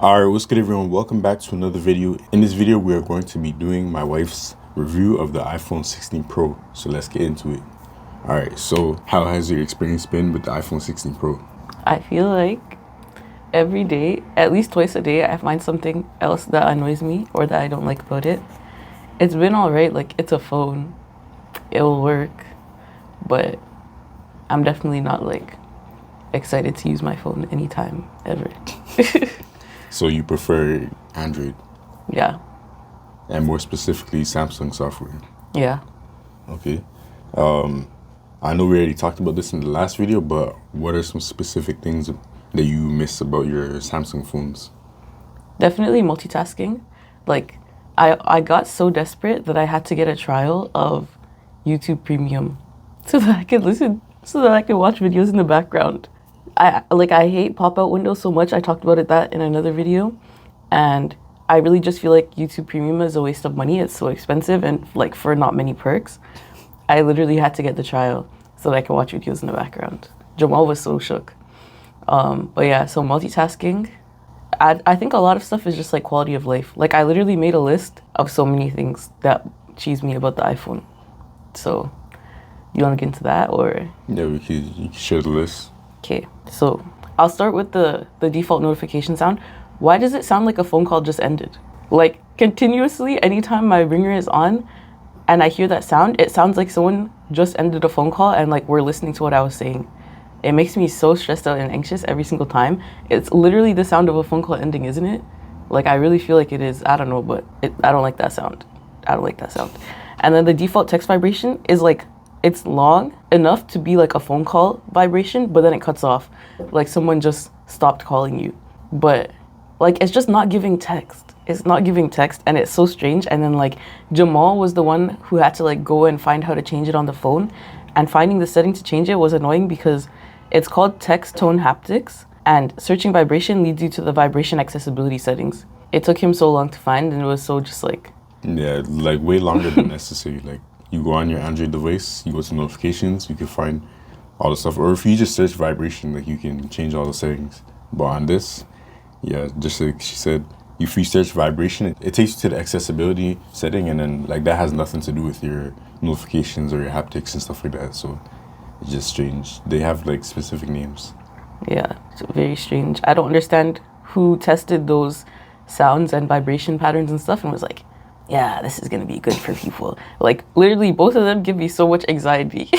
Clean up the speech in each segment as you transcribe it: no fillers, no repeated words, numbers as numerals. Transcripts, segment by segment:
Alright, what's good everyone? Welcome back to another video. In this video, we are going to be doing my wife's review of the iPhone 16 Pro. So let's get into it. Alright, so how has your experience been with the iPhone 16 Pro? I feel like every day, at least twice a day, I find something else that annoys me or that I don't like about it. It's been alright, like it's a phone. It'll work. But I'm definitely not like excited to use my phone anytime ever. So you prefer Android? Yeah. And more specifically, Samsung software? Yeah. Okay. I know we already talked about this in the last video, but what are some specific things that you miss about your Samsung phones? Definitely multitasking. Like I got so desperate that I had to get a trial of YouTube Premium so that I could watch videos in the background. I hate pop-out windows so much. I talked about that in another video, and I really just feel like YouTube Premium is a waste of money. It's so expensive and like for not many perks. I literally had to get the trial so that I could watch videos in the background. Jamal was so shook. But yeah, so multitasking. I think a lot of stuff is just like quality of life. Like I literally made a list of so many things that cheese me about the iPhone. So you want to get into that or? Yeah, you can share the list. Okay, so I'll start with the default notification sound. Why does it sound like a phone call just ended? Like continuously, anytime my ringer is on and I hear that sound, it sounds like someone just ended a phone call and like we're listening to what I was saying. It makes me so stressed out and anxious every single time. It's literally the sound of a phone call ending, isn't it? Like I really feel like it is. I don't know, but I don't like that sound. I don't like that sound. And then the default text vibration is like, it's long enough to be like a phone call vibration, but then it cuts off. Like someone just stopped calling you. But like, it's just not giving text. It's not giving text and it's so strange. And then like Jamal was the one who had to like go and find how to change it on the phone. And finding the setting to change it was annoying because it's called text tone haptics, and searching vibration leads you to the vibration accessibility settings. It took him so long to find and it was so just like... Yeah, like way longer than necessary. Like you go on your Android device, you go to notifications, you can find all the stuff. Or if you just search vibration, like you can change all the settings. But on this, yeah, just like she said, if you search vibration, it takes you to the accessibility setting, and then like that has nothing to do with your notifications or your haptics and stuff like that. So it's just strange. They have like specific names. Yeah, it's very strange. I don't understand who tested those sounds and vibration patterns and stuff and was like, yeah, this is gonna be good for people. Like literally both of them give me so much anxiety.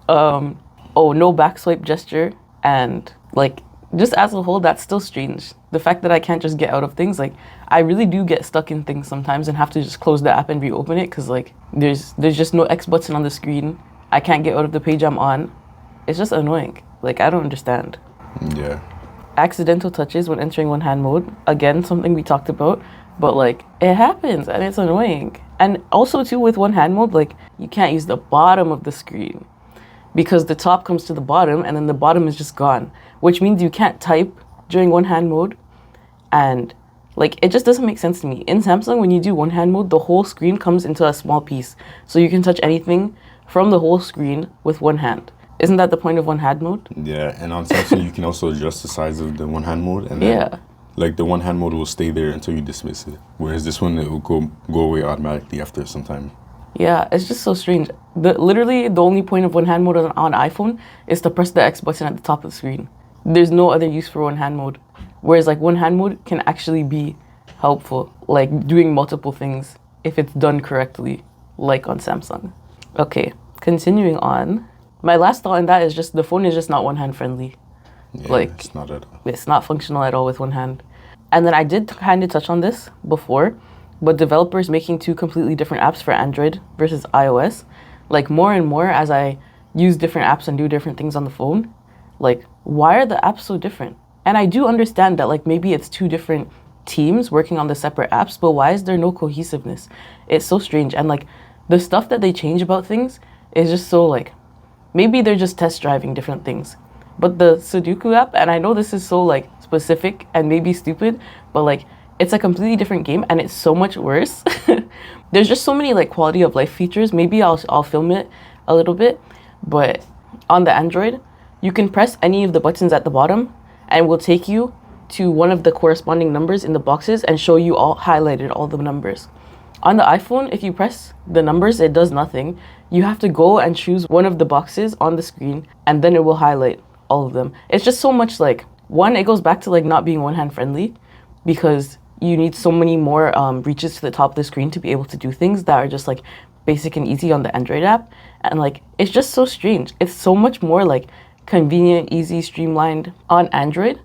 No backswipe gesture, and like just as a whole, that's still strange. The fact that I can't just get out of things, like I really do get stuck in things sometimes and have to just close the app and reopen it because like there's just no X button on the screen. I can't get out of the page I'm on. It's just annoying. Like I don't understand. Yeah. Accidental touches when entering one hand mode. Again, something we talked about. But like it happens and it's annoying. And also too with one hand mode, like you can't use the bottom of the screen because the top comes to the bottom and then the bottom is just gone, which means you can't type during one hand mode. And like it just doesn't make sense to me. In Samsung, when you do one hand mode, the whole screen comes into a small piece, so you can touch anything from the whole screen with one hand. Isn't that the point of one hand mode? Yeah, and on Samsung you can also adjust the size of the one hand mode, and then Yeah. like the one hand mode will stay there until you dismiss it. Whereas this one, it will go away automatically after some time. Yeah, it's just so strange. Literally the only point of one hand mode on iPhone is to press the X button at the top of the screen. There's no other use for one hand mode. Whereas like one hand mode can actually be helpful, like doing multiple things if it's done correctly, like on Samsung. Okay, continuing on. My last thought on that is just the phone is just not one hand friendly. Yeah, like it's not at all. It's not functional at all with one hand. And then I did kind of touch on this before, but developers making two completely different apps for Android versus iOS, like more and more as I use different apps and do different things on the phone, like why are the apps so different? And I do understand that like maybe it's two different teams working on the separate apps, but why is there no cohesiveness? It's so strange. And like the stuff that they change about things is just so like, maybe they're just test driving different things. But the Sudoku app, and I know this is so like specific and maybe stupid, but like it's a completely different game and it's so much worse. There's just so many like quality of life features. Maybe I'll film it a little bit, but on the Android, you can press any of the buttons at the bottom and it will take you to one of the corresponding numbers in the boxes and show you all highlighted all the numbers. On the iPhone, if you press the numbers, it does nothing. You have to go and choose one of the boxes on the screen, and then it will highlight all of them. It's just so much like, one, it goes back to like not being one-hand friendly, because you need so many more reaches to the top of the screen to be able to do things that are just like basic and easy on the Android app. And like, it's just so strange. It's so much more like convenient, easy, streamlined on Android.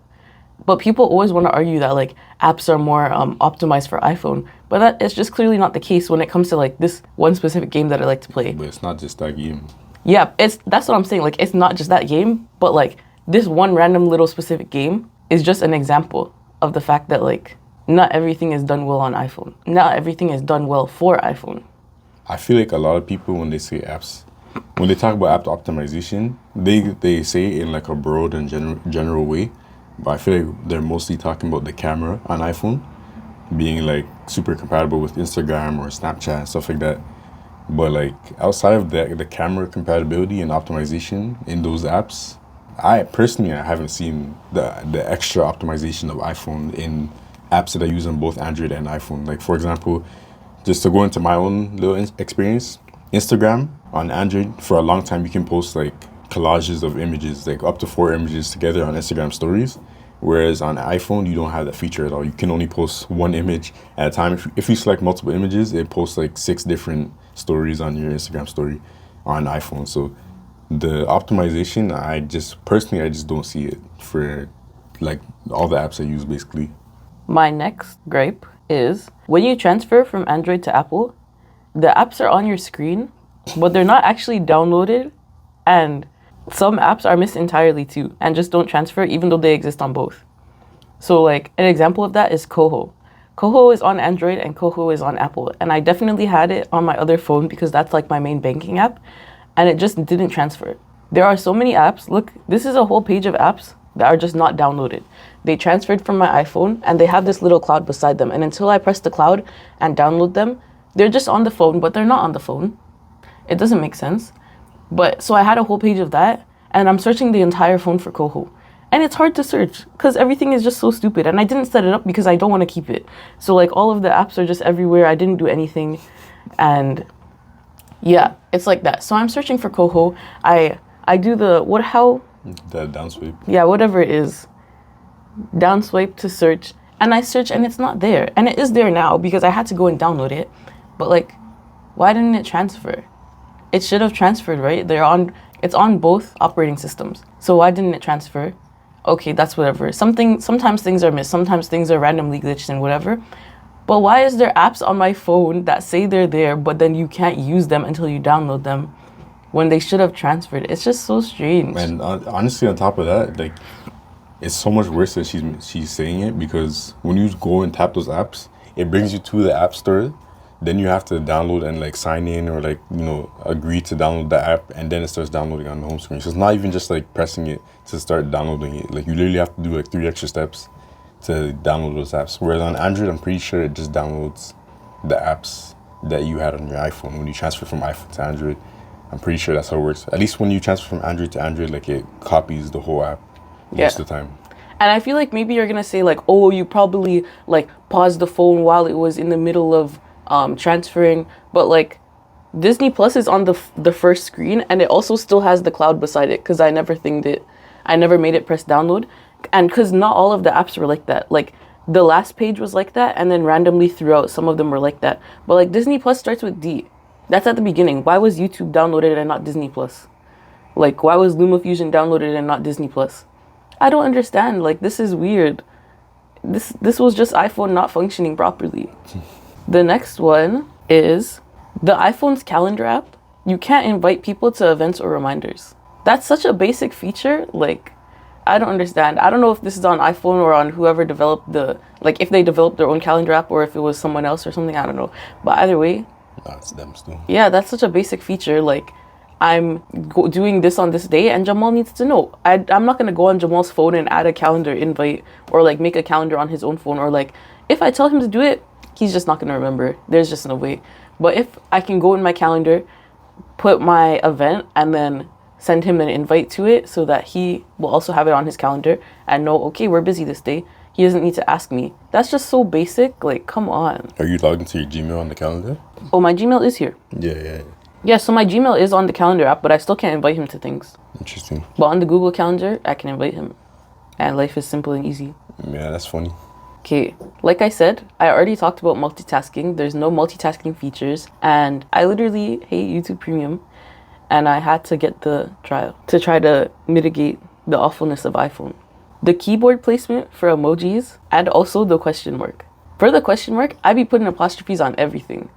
But people always want to argue that like apps are more optimized for iPhone, but that is just clearly not the case when it comes to like this one specific game that I like to play. But it's not just that game. Yeah, that's what I'm saying. Like, it's not just that game, but like this one random little specific game is just an example of the fact that like not everything is done well on iPhone. Not everything is done well for iPhone. I feel like a lot of people, when they say apps, when they talk about app optimization, they say it in like a broad and general way. But I feel like they're mostly talking about the camera on iPhone being like super compatible with Instagram or Snapchat and stuff like that. But like outside of the camera compatibility and optimization in those apps, I haven't seen the extra optimization of iPhone in apps that I use on both Android and iPhone. Like, for example, just to go into my own little experience, Instagram on Android, for a long time you can post like collages of images, like up to 4 images together on Instagram stories, whereas on iPhone you don't have that feature at all. You can only post one image at a time. If you select multiple images, it posts like 6 different stories on your Instagram story on iPhone. So the optimization, I just don't see it for like all the apps I use basically. My next gripe is when you transfer from Android to Apple, the apps are on your screen, but they're not actually downloaded, and some apps are missed entirely too and just don't transfer even though they exist on both. So like an example of that is Koho. Koho is on Android and Koho is on Apple, and I definitely had it on my other phone because that's like my main banking app, and it just didn't transfer. There are so many apps. Look, this is a whole page of apps that are just not downloaded. They transferred from my iPhone and they have this little cloud beside them, and until I press the cloud and download them, they're just on the phone, but they're not on the phone. It doesn't make sense. But so I had a whole page of that, and I'm searching the entire phone for Koho. And it's hard to search because everything is just so stupid. And I didn't set it up because I don't want to keep it. So like all of the apps are just everywhere. I didn't do anything. And yeah, it's like that. So I'm searching for Koho. I do the the downswipe. Yeah, whatever it is. Downswipe to search. And I search and it's not there. And it is there now because I had to go and download it. But like, why didn't it transfer? It should have transferred, right? It's on both operating systems. So why didn't it transfer? Okay, that's whatever. Sometimes things are missed. Sometimes things are randomly glitched and whatever. But why is there apps on my phone that say they're there, but then you can't use them until you download them when they should have transferred? It's just so strange. And honestly, on top of that, like, it's so much worse that she's saying it, because when you go and tap those apps, it brings you to the app store. Then you have to download and like sign in or like, agree to download the app, and then it starts downloading on the home screen. So it's not even just like pressing it to start downloading it. Like, you literally have to do like 3 extra steps to download those apps. Whereas on Android, I'm pretty sure it just downloads the apps that you had on your iPhone when you transfer from iPhone to Android. I'm pretty sure that's how it works. At least when you transfer from Android to Android, like, it copies the whole app most of the time. And I feel like maybe you're gonna say like, oh, you probably like paused the phone while it was in the middle of transferring, but like Disney Plus is on the first screen, and it also still has the cloud beside it because I never made it press download, and because not all of the apps were like that. Like the last page was like that, and then randomly throughout some of them were like that. But like Disney Plus starts with D. That's at the beginning. Why was YouTube downloaded and not Disney Plus? Like, why was LumaFusion downloaded and not Disney Plus? I don't understand. Like, this is weird. This was just iPhone not functioning properly. The next one is the iPhone's calendar app. You can't invite people to events or reminders. That's such a basic feature. Like, I don't understand. I don't know if this is on iPhone or on whoever developed if they developed their own calendar app or if it was someone else or something. I don't know. But either way. No, it's them still. Yeah, that's such a basic feature. Like, I'm doing this on this day and Jamal needs to know. I'm not going to go on Jamal's phone and add a calendar invite or like make a calendar on his own phone, or like if I tell him to do it, he's just not going to remember. There's just no way. But if I can go in my calendar, put my event, and then send him an invite to it so that he will also have it on his calendar and know, okay, we're busy this day, He doesn't need to ask me. That's just so basic. Like, come on. Are you logged into your Gmail on the calendar? Oh, my Gmail is here. Yeah. Yeah, so my Gmail is on the calendar app, but I still can't invite him to things. Interesting. But on the Google Calendar, I can invite him. And life is simple and easy. Yeah, that's funny. Okay, like I said, I already talked about multitasking. There's no multitasking features. And I literally hate YouTube Premium. And I had to get the trial to try to mitigate the awfulness of iPhone. The keyboard placement for emojis and also the question mark. For the question mark, I be putting apostrophes on everything.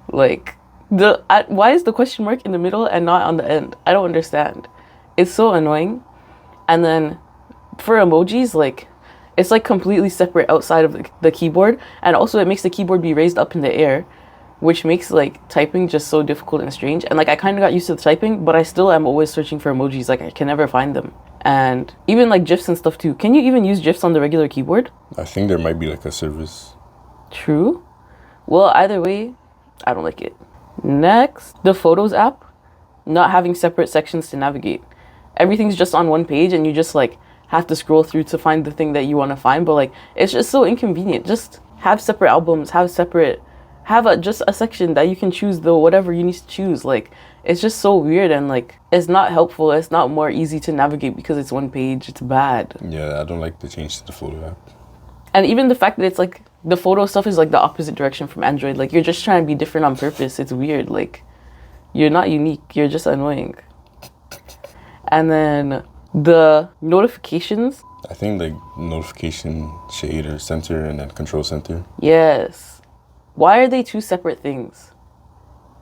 Like, why is the question mark in the middle and not on the end? I don't understand. It's so annoying. And then for emojis, like, it's like completely separate outside of the keyboard. And also it makes the keyboard be raised up in the air, which makes like typing just so difficult and strange. And like I kind of got used to the typing, but I still am always searching for emojis. Like I can never find them. And even like GIFs and stuff too. Can you even use GIFs on the regular keyboard? I think there might be like a service. True. Well, either way, I don't like it. Next, the Photos app, not having separate sections to navigate. Everything's just on one page and you just like have to scroll through to find the thing that you want to find. But like, it's just so inconvenient. Just have separate albums, just a section that you can choose the whatever you need to choose. Like, it's just so weird and like, it's not helpful. It's not more easy to navigate because it's one page. It's bad. Yeah, I don't like the change to the photo app. And even the fact that it's like, the photo stuff is like the opposite direction from Android. Like, you're just trying to be different on purpose. It's weird. Like, you're not unique. You're just annoying. And then the notifications. I think like notification shade or center and then control center. Yes. Why are they two separate things?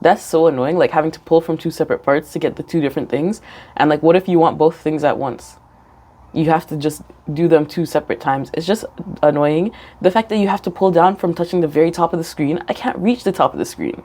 That's so annoying. Like having to pull from two separate parts to get the two different things. And like, what if you want both things at once? You have to just do them two separate times. It's just annoying. The fact that you have to pull down from touching the very top of the screen. I can't reach the top of the screen.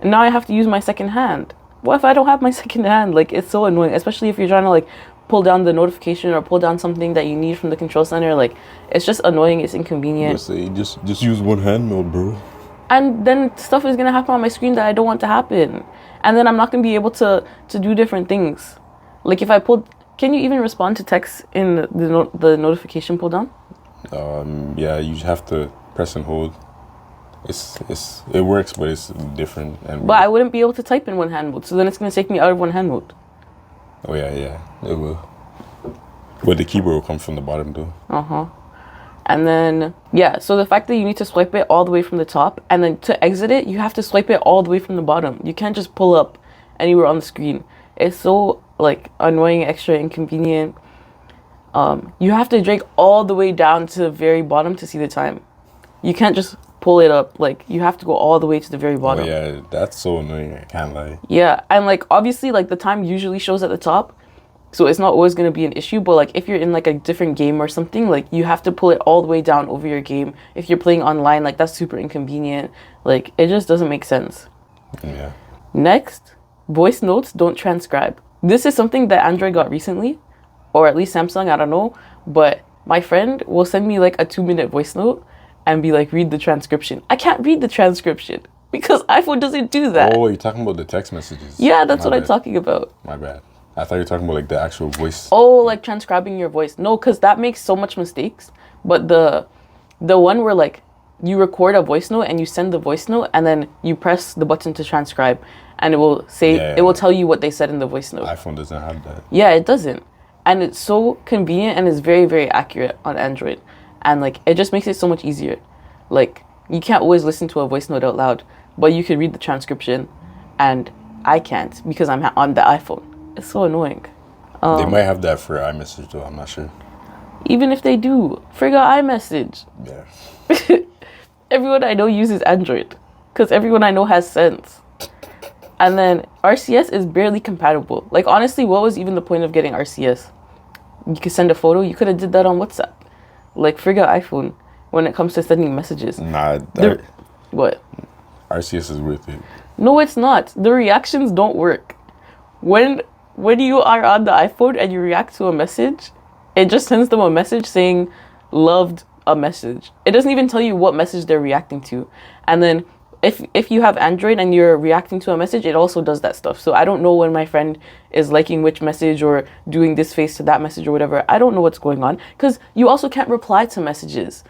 And now I have to use my second hand. What if I don't have my second hand? Like, it's so annoying, especially if you're trying to like pull down the notification or pull down something that you need from the control center. Like, it's just annoying. It's inconvenient. Just use one hand mode, bro. And then stuff is gonna happen on my screen that I don't want to happen. And then I'm not gonna be able to do different things. Like if I pulled, can you even respond to text in the notification pull down? Yeah, you have to press and hold. It works, but it's different. But I wouldn't be able to type in one hand mode, so then it's gonna take me out of one hand mode. Oh yeah, it will. But the keyboard will come from the bottom though. And then, yeah, so the fact that you need to swipe it all the way from the top, and then to exit it, you have to swipe it all the way from the bottom. You can't just pull up anywhere on the screen. It's so, like, annoying, extra inconvenient. You have to drag all the way down to the very bottom to see the time. You can't just pull it up. Like, you have to go all the way to the very bottom. Oh, yeah, that's so annoying. I can't lie. Yeah, and, like, obviously, like, the time usually shows at the top. So it's not always going to be an issue, but like if you're in like a different game or something, like you have to pull it all the way down over your game. If you're playing online, like that's super inconvenient. Like it just doesn't make sense. Yeah. Next, voice notes don't transcribe. This is something that Android got recently, or at least Samsung, I don't know. But my friend will send me like a 2-minute voice note and be like, read the transcription. I can't read the transcription because iPhone doesn't do that. Oh, you're talking about the text messages. Yeah, that's what I'm talking about. My bad. I thought you were talking about like the actual voice. Oh, like transcribing your voice. No, because that makes so much mistakes. But the one where like you record a voice note and you send the voice note and then you press the button to transcribe and it will say, it will tell you what they said in the voice note. iPhone doesn't have that. Yeah, it doesn't. And it's so convenient and it's very, very accurate on Android. And like, it just makes it so much easier. Like, you can't always listen to a voice note out loud, but you can read the transcription and I can't because I'm on the iPhone. It's so annoying. They might have that for iMessage though, I'm not sure. Even if they do, figure iMessage. Yeah. Everyone I know uses Android because everyone I know has sense. And then RCS is barely compatible. Like honestly, what was even the point of getting RCS? You could send a photo, you could have did that on WhatsApp. Like figure iPhone when it comes to sending messages. Nah, what? RCS is worth it. No, it's not. The reactions don't work. When you are on the iPhone and you react to a message, it just sends them a message saying, loved a message. It doesn't even tell you what message they're reacting to. And then if you have Android and you're reacting to a message, it also does that stuff. So I don't know when my friend is liking which message or doing this face to that message or whatever. I don't know what's going on because you also can't reply to messages.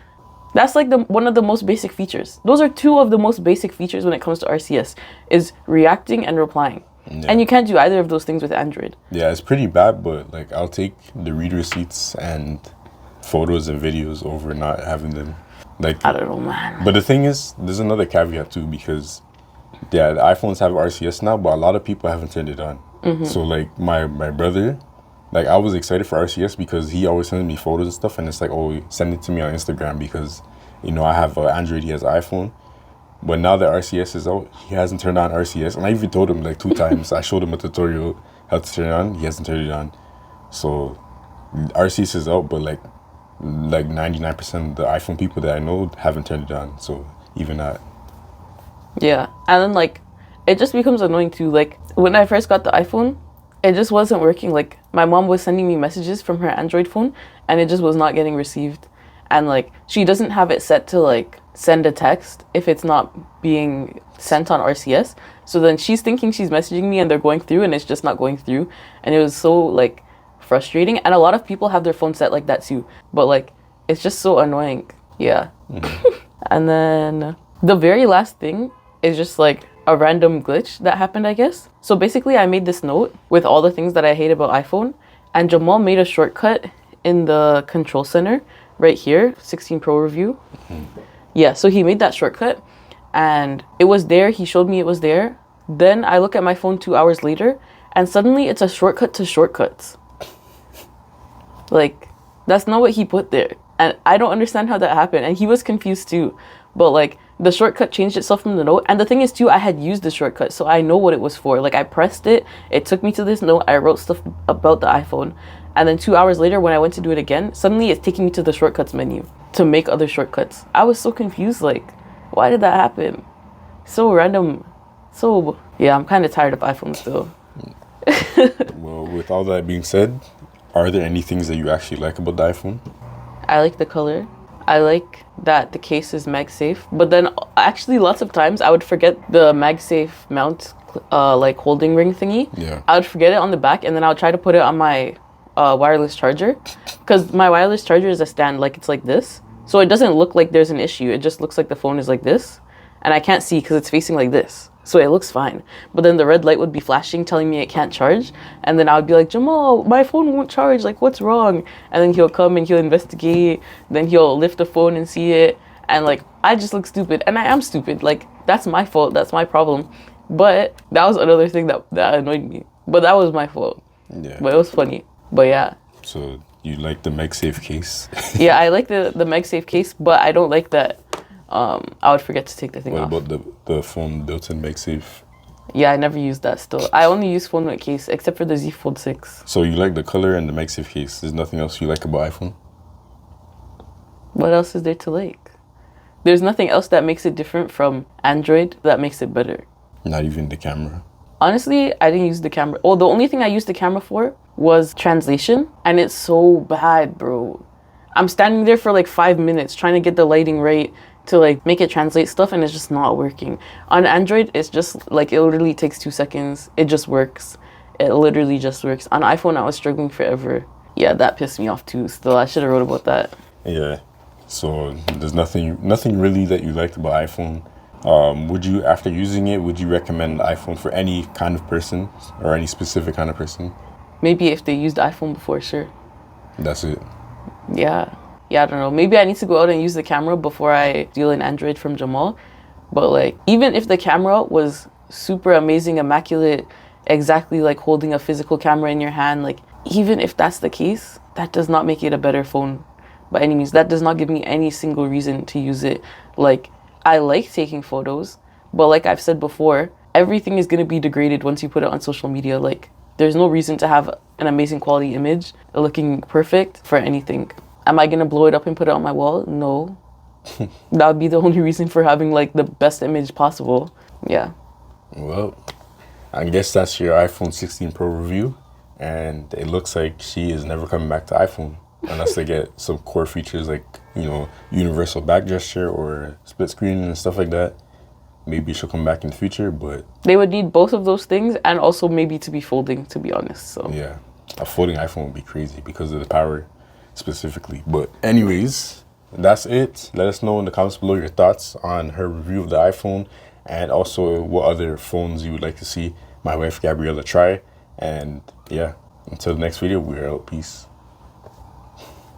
That's like one of the most basic features. Those are two of the most basic features when it comes to RCS, is reacting and replying. Yeah. And you can't do either of those things with Android. Yeah, it's pretty bad, but like I'll take the read receipts and photos and videos over not having them. Like, I don't know, man. But the thing is, there's another caveat too, because yeah, the iPhones have RCS now, but a lot of people haven't turned it on. So like my brother, like I was excited for RCS because he always sends me photos and stuff, and it's like, oh, send it to me on Instagram because, you know, I have Android, he has iPhone. But now that RCS is out, he hasn't turned on RCS, and I even told him like 2 times. I showed him a tutorial how to turn it on. He hasn't turned it on. So RCS is out, but like 99% of the iPhone people that I know haven't turned it on. So even that. Yeah, and then like it just becomes annoying too. Like when I first got the iPhone, it just wasn't working. Like my mom was sending me messages from her Android phone, and it just was not getting received. And like she doesn't have it set to like send a text if it's not being sent on RCS. So then she's thinking she's messaging me and they're going through and it's just not going through. And it was so like frustrating. And a lot of people have their phone set like that too. But like it's just so annoying. Yeah. And then the very last thing is just like a random glitch that happened, I guess. So basically I made this note with all the things that I hate about iPhone, and Jamal made a shortcut in the control center right here, 16 Pro review. Yeah, so he made that shortcut and it was there. He showed me it was there. Then I look at my phone 2 hours later and suddenly it's a shortcut to shortcuts. Like, that's not what he put there. And I don't understand how that happened. And he was confused too. But like, the shortcut changed itself from the note. And the thing is too, I had used the shortcut, so I know what it was for. Like, I pressed it, it took me to this note, I wrote stuff about the iPhone. And then 2 hours later, when I went to do it again, suddenly it's taking me to the shortcuts menu to make other shortcuts. I was so confused, like, why did that happen? So random. So, yeah, I'm kind of tired of iPhones though. Well, with all that being said, are there any things that you actually like about the iPhone? I like the color. I like that the case is MagSafe. But then actually lots of times I would forget the MagSafe mount like holding ring thingy. Yeah. I would forget it on the back and then I would try to put it on my wireless charger. Because my wireless charger is a stand, like it's like this. So it doesn't look like there's an issue. It just looks like the phone is like this. And I can't see because it's facing like this. So it looks fine. But then the red light would be flashing telling me it can't charge. And then I would be like, Jamal, my phone won't charge. Like, what's wrong? And then he'll come and he'll investigate. Then he'll lift the phone and see it. And like, I just look stupid. And I am stupid. Like, that's my fault. That's my problem. But that was another thing that annoyed me. But that was my fault. Yeah. But it was funny. But yeah. So you like the MagSafe case? Yeah, I like the MagSafe case, but I don't like that I would forget to take the thing off. What about the phone built-in MagSafe? Yeah, I never used that still. I only use phone with case, except for the Z Fold 6. So you like the color and the MagSafe case. There's nothing else you like about iPhone? What else is there to like? There's nothing else that makes it different from Android that makes it better. Not even the camera? Honestly, I didn't use the camera. Oh, the only thing I used the camera for was translation. And it's so bad, bro. I'm standing there for like 5 minutes trying to get the lighting right to like make it translate stuff, and it's just not working. On Android, it's just like, it literally takes 2 seconds. It just works. It literally just works. On iPhone, I was struggling forever. Yeah, that pissed me off too. Still, I should have wrote about that. Yeah. So there's nothing really that you liked about iPhone. Would you, after using it, would you recommend iPhone for any kind of person or any specific kind of person? Maybe if they used iPhone before, sure. That's it. Yeah, I don't know. Maybe I need to go out and use the camera before I steal an Android from Jamal. But like, even if the camera was super amazing, immaculate, exactly like holding a physical camera in your hand, like even if that's the case, that does not make it a better phone by any means. That does not give me any single reason to use it. Like, I like taking photos, but like I've said before, everything is going to be degraded once you put it on social media. Like, there's no reason to have an amazing quality image looking perfect for anything. Am I going to blow it up and put it on my wall? No. That would be the only reason for having like the best image possible. Yeah. Well, I guess that's your iPhone 16 Pro review. And it looks like she is never coming back to iPhone unless they get some core features like, you know, universal back gesture or split screen and stuff like that. maybe she'll come back in the future, but They would need both of those things and also maybe to be folding, to be honest. So yeah, a folding iPhone would be crazy because of the power specifically. But anyways, that's it. Let us know in the comments below your thoughts on her review of the iPhone and also what other phones you would like to see my wife Gabriella try. And yeah, until the next video, we're out. Peace.